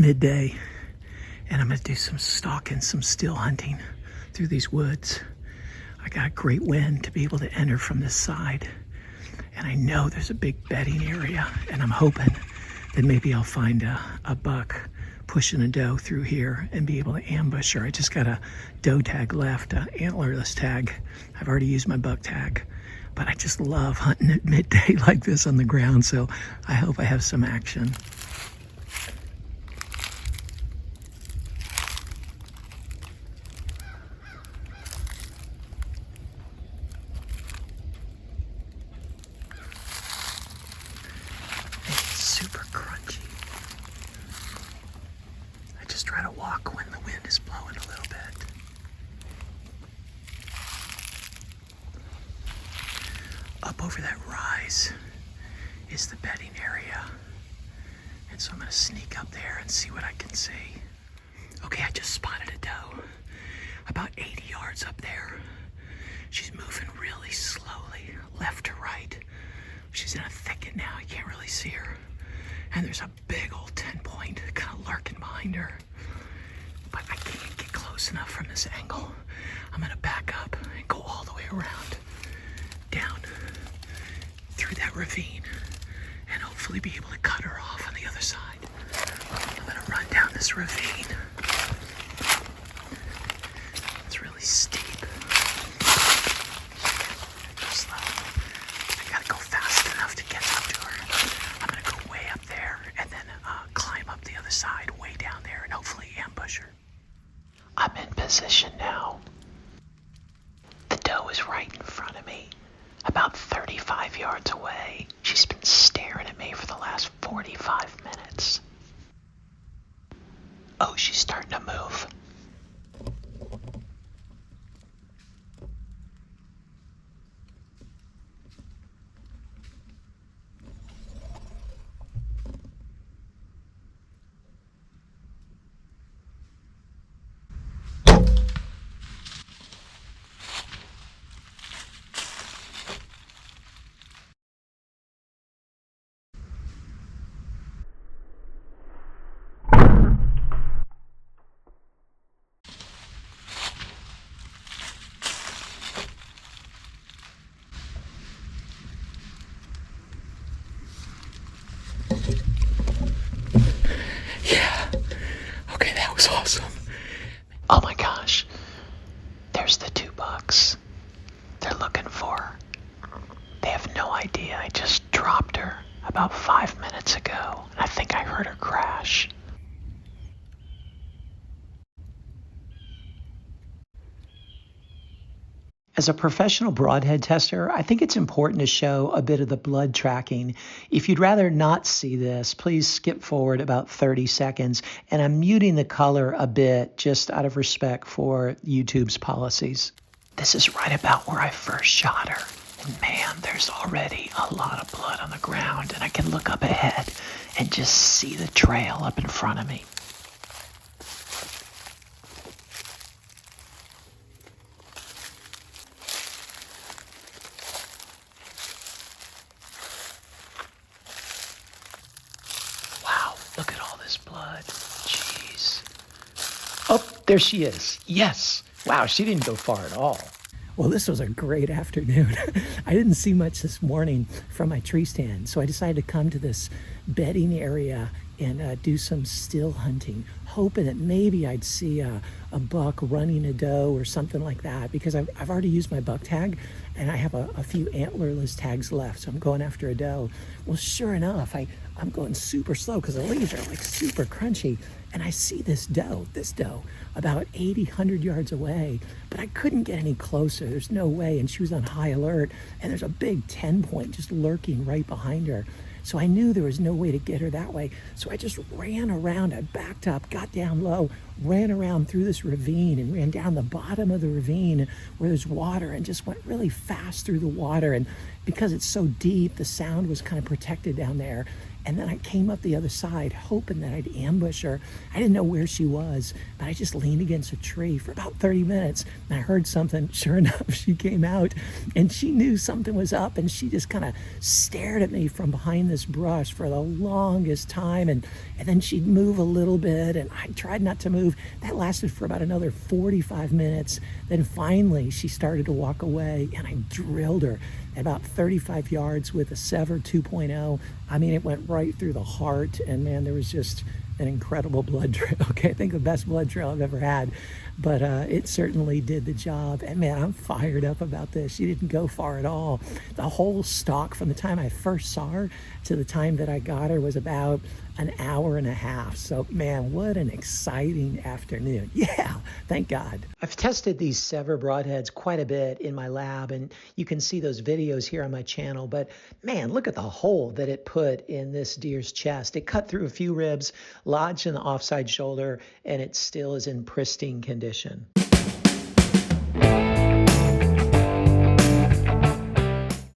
midday, and I'm gonna do some stalking, some still hunting through these woods. I got a great wind to be able to enter from this side, and I know there's a big bedding area, and I'm hoping that maybe I'll find a buck pushing a doe through here and be able to ambush her. I just got a doe tag left, an antlerless tag. I've already used my buck tag, but I just love hunting at midday like this on the ground, so I hope I have some action. Super crunchy. I just try to walk when the wind is blowing a little bit. Up over that rise is the bedding area. And so I'm gonna sneak up there and see what I can see. Okay, I just spotted a doe. About 80 yards up there. She's moving really slowly, left to right. She's in a thicket now, I can't really see her. And there's a big old 10-point kind of lurking behind her. But I can't get close enough from this angle. I'm gonna back up and go all the way around, down through that ravine, and hopefully be able to cut her off on the other side. I'm gonna run down this ravine. It's really steep. Slow. I gotta go fast enough to get up to her. I'm gonna go way up there and then climb up the other side, way down there, and hopefully ambush her. I'm in position now. The doe is right in front of me, about 35 yards away. She's been staring at me for the last 45 minutes. Oh, she's starting to move. Yeah, okay, that was awesome. Oh my gosh, there's the two bucks. They're looking for her. They have no idea I just dropped her about 5 minutes ago. I think I heard her crash. As a professional broadhead tester, I think it's important to show a bit of the blood tracking. If you'd rather not see this, please skip forward about 30 seconds. And I'm muting the color a bit just out of respect for YouTube's policies. This is right about where I first shot her. And man, there's already a lot of blood on the ground, and I can look up ahead and just see the trail up in front of me. Look at all this blood. Jeez. Oh, there she is. Yes. Wow, she didn't go far at all. Well, this was a great afternoon. I didn't see much this morning from my tree stand, so I decided to come to this bedding area and do some still hunting, hoping that maybe I'd see a buck running a doe or something like that, because I've already used my buck tag and I have a few antlerless tags left, so I'm going after a doe. Well, sure enough, I'm going super slow because the leaves are like super crunchy, and I see this doe about 80, 100 yards away, but I couldn't get any closer. There's no way, and she was on high alert, and there's a big 10-point just lurking right behind her. So I knew there was no way to get her that way. So I just ran around. I backed up, got down low, ran around through this ravine and ran down the bottom of the ravine where there's water and just went really fast through the water. And because it's so deep, the sound was kind of protected down there. And then I came up the other side, hoping that I'd ambush her. I didn't know where she was, but I just leaned against a tree for about 30 minutes. And I heard something. Sure enough, she came out, and she knew something was up, and she just kind of stared at me from behind this brush for the longest time. And then she'd move a little bit, and I tried not to move. That lasted for about another 45 minutes. Then finally, she started to walk away, and I drilled her at about 35 yards with a Sevr 2.0. I mean, it went right through the heart, and man, there was just an incredible blood trail. Okay, I think the best blood trail I've ever had, but it certainly did the job. And man, I'm fired up about this. She didn't go far at all. The whole stalk, from the time I first saw her to the time that I got her, was about an hour and a half. So man, what an exciting afternoon. Yeah, thank God. I've tested these Sevr broadheads quite a bit in my lab, and you can see those videos here on my channel. But man, look at the hole that it put in this deer's chest. It cut through a few ribs, lodged in the offside shoulder, and it still is in pristine condition.